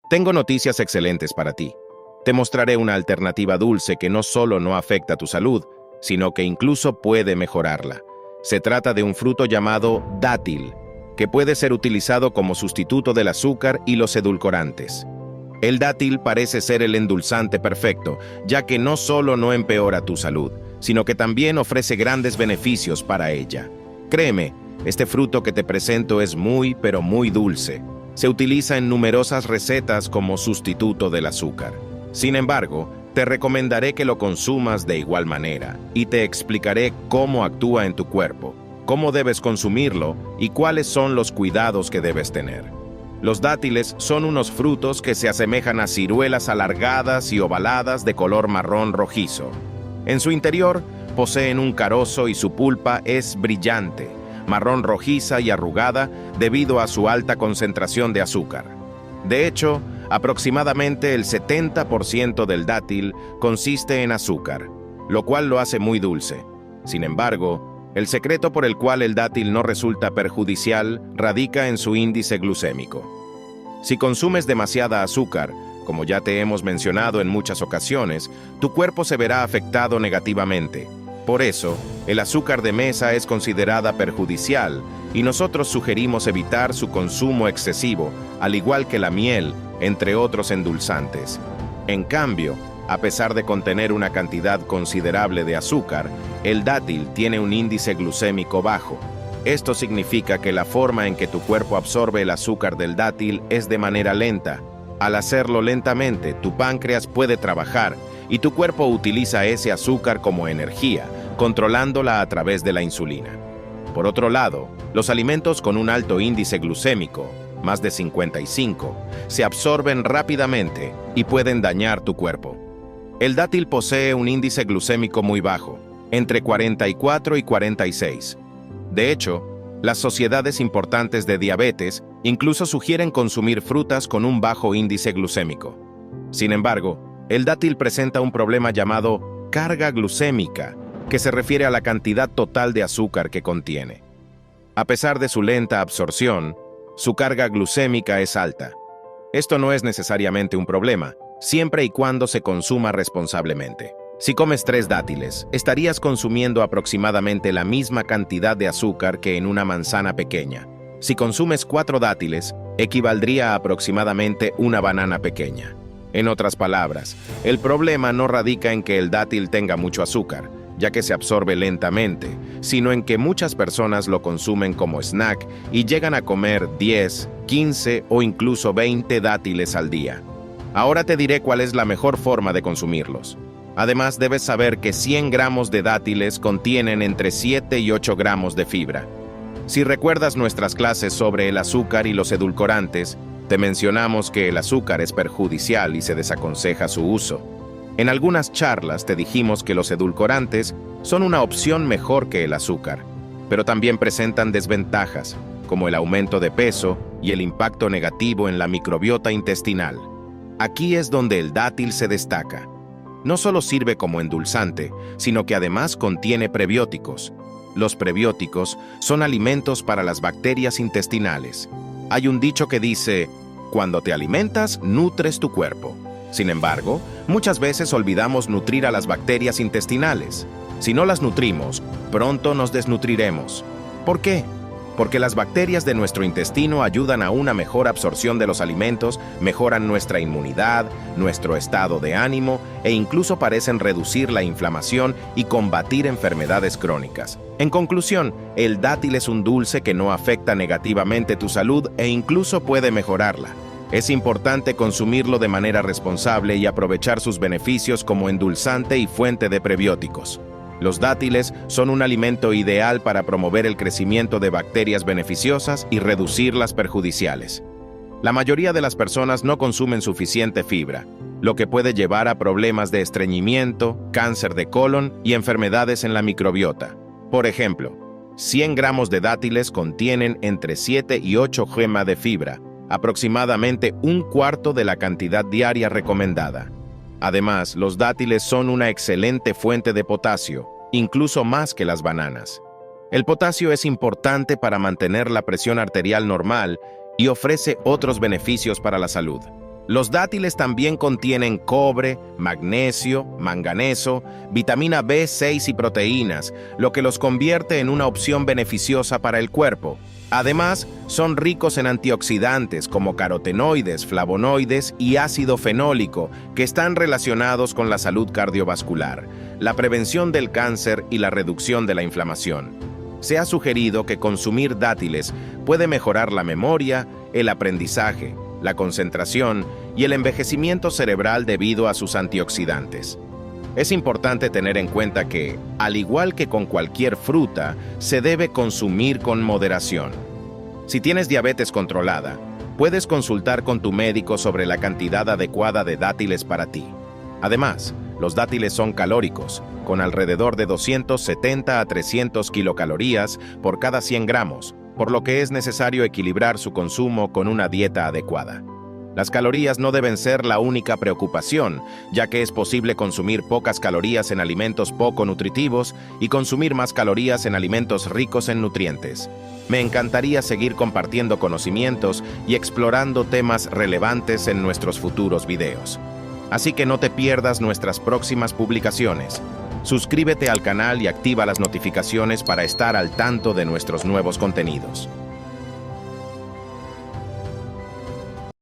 Tengo noticias excelentes para ti. Te mostraré una alternativa dulce que no solo no afecta tu salud, sino que incluso puede mejorarla. Se trata de un fruto llamado dátil, que puede ser utilizado como sustituto del azúcar y los edulcorantes. El dátil parece ser el endulzante perfecto, ya que no solo no empeora tu salud, sino que también ofrece grandes beneficios para ella. Créeme, este fruto que te presento es muy, pero muy dulce. Se utiliza en numerosas recetas como sustituto del azúcar. Sin embargo, te recomendaré que lo consumas de igual manera y te explicaré cómo actúa en tu cuerpo, cómo debes consumirlo y cuáles son los cuidados que debes tener. Los dátiles son unos frutos que se asemejan a ciruelas alargadas y ovaladas de color marrón rojizo. En su interior poseen un carozo y su pulpa es brillante, marrón rojiza y arrugada debido a su alta concentración de azúcar. De hecho, aproximadamente el 70% del dátil consiste en azúcar, lo cual lo hace muy dulce. Sin embargo, el secreto por el cual el dátil no resulta perjudicial radica en su índice glucémico. Si consumes demasiada azúcar, como ya te hemos mencionado en muchas ocasiones, tu cuerpo se verá afectado negativamente. Por eso, el azúcar de mesa es considerada perjudicial y nosotros sugerimos evitar su consumo excesivo, al igual que la miel, entre otros endulzantes. En cambio, a pesar de contener una cantidad considerable de azúcar, el dátil tiene un índice glucémico bajo. Esto significa que la forma en que tu cuerpo absorbe el azúcar del dátil es de manera lenta. Al hacerlo lentamente, tu páncreas puede trabajar y tu cuerpo utiliza ese azúcar como energía, controlándola a través de la insulina. Por otro lado, los alimentos con un alto índice glucémico, más de 55, se absorben rápidamente y pueden dañar tu cuerpo. El dátil posee un índice glucémico muy bajo, entre 44 y 46. De hecho, las sociedades importantes de diabetes incluso sugieren consumir frutas con un bajo índice glucémico. Sin embargo, el dátil presenta un problema llamado carga glucémica, que se refiere a la cantidad total de azúcar que contiene. A pesar de su lenta absorción, su carga glucémica es alta. Esto no es necesariamente un problema, siempre y cuando se consuma responsablemente. Si comes 3 dátiles, estarías consumiendo aproximadamente la misma cantidad de azúcar que en una manzana pequeña. Si consumes 4 dátiles, equivaldría a aproximadamente una banana pequeña. En otras palabras, el problema no radica en que el dátil tenga mucho azúcar, ya que se absorbe lentamente, sino en que muchas personas lo consumen como snack y llegan a comer 10, 15 o incluso 20 dátiles al día. Ahora te diré cuál es la mejor forma de consumirlos. Además, debes saber que 100 gramos de dátiles contienen entre 7 y 8 gramos de fibra. Si recuerdas nuestras clases sobre el azúcar y los edulcorantes, te mencionamos que el azúcar es perjudicial y se desaconseja su uso. En algunas charlas te dijimos que los edulcorantes son una opción mejor que el azúcar, pero también presentan desventajas, como el aumento de peso y el impacto negativo en la microbiota intestinal. Aquí es donde el dátil se destaca. No solo sirve como endulzante, sino que además contiene prebióticos. Los prebióticos son alimentos para las bacterias intestinales. Hay un dicho que dice, cuando te alimentas, nutres tu cuerpo. Sin embargo, muchas veces olvidamos nutrir a las bacterias intestinales. Si no las nutrimos, pronto nos desnutriremos. ¿Por qué? Porque las bacterias de nuestro intestino ayudan a una mejor absorción de los alimentos, mejoran nuestra inmunidad, nuestro estado de ánimo e incluso parecen reducir la inflamación y combatir enfermedades crónicas. En conclusión, el dátil es un dulce que no afecta negativamente tu salud e incluso puede mejorarla. Es importante consumirlo de manera responsable y aprovechar sus beneficios como endulzante y fuente de prebióticos. Los dátiles son un alimento ideal para promover el crecimiento de bacterias beneficiosas y reducir las perjudiciales. La mayoría de las personas no consumen suficiente fibra, lo que puede llevar a problemas de estreñimiento, cáncer de colon y enfermedades en la microbiota. Por ejemplo, 100 gramos de dátiles contienen entre 7 y 8 gemas de fibra, aproximadamente un cuarto de la cantidad diaria recomendada. Además, los dátiles son una excelente fuente de potasio, incluso más que las bananas. El potasio es importante para mantener la presión arterial normal y ofrece otros beneficios para la salud. Los dátiles también contienen cobre, magnesio, manganeso, vitamina B6 y proteínas, lo que los convierte en una opción beneficiosa para el cuerpo. Además, son ricos en antioxidantes como carotenoides, flavonoides y ácido fenólico, que están relacionados con la salud cardiovascular, la prevención del cáncer y la reducción de la inflamación. Se ha sugerido que consumir dátiles puede mejorar la memoria, el aprendizaje, la concentración y el envejecimiento cerebral debido a sus antioxidantes. Es importante tener en cuenta que, al igual que con cualquier fruta, se debe consumir con moderación. Si tienes diabetes controlada, puedes consultar con tu médico sobre la cantidad adecuada de dátiles para ti. Además, los dátiles son calóricos, con alrededor de 270 a 300 kilocalorías por cada 100 gramos, por lo que es necesario equilibrar su consumo con una dieta adecuada. Las calorías no deben ser la única preocupación, ya que es posible consumir pocas calorías en alimentos poco nutritivos y consumir más calorías en alimentos ricos en nutrientes. Me encantaría seguir compartiendo conocimientos y explorando temas relevantes en nuestros futuros videos. Así que no te pierdas nuestras próximas publicaciones. Suscríbete al canal y activa las notificaciones para estar al tanto de nuestros nuevos contenidos.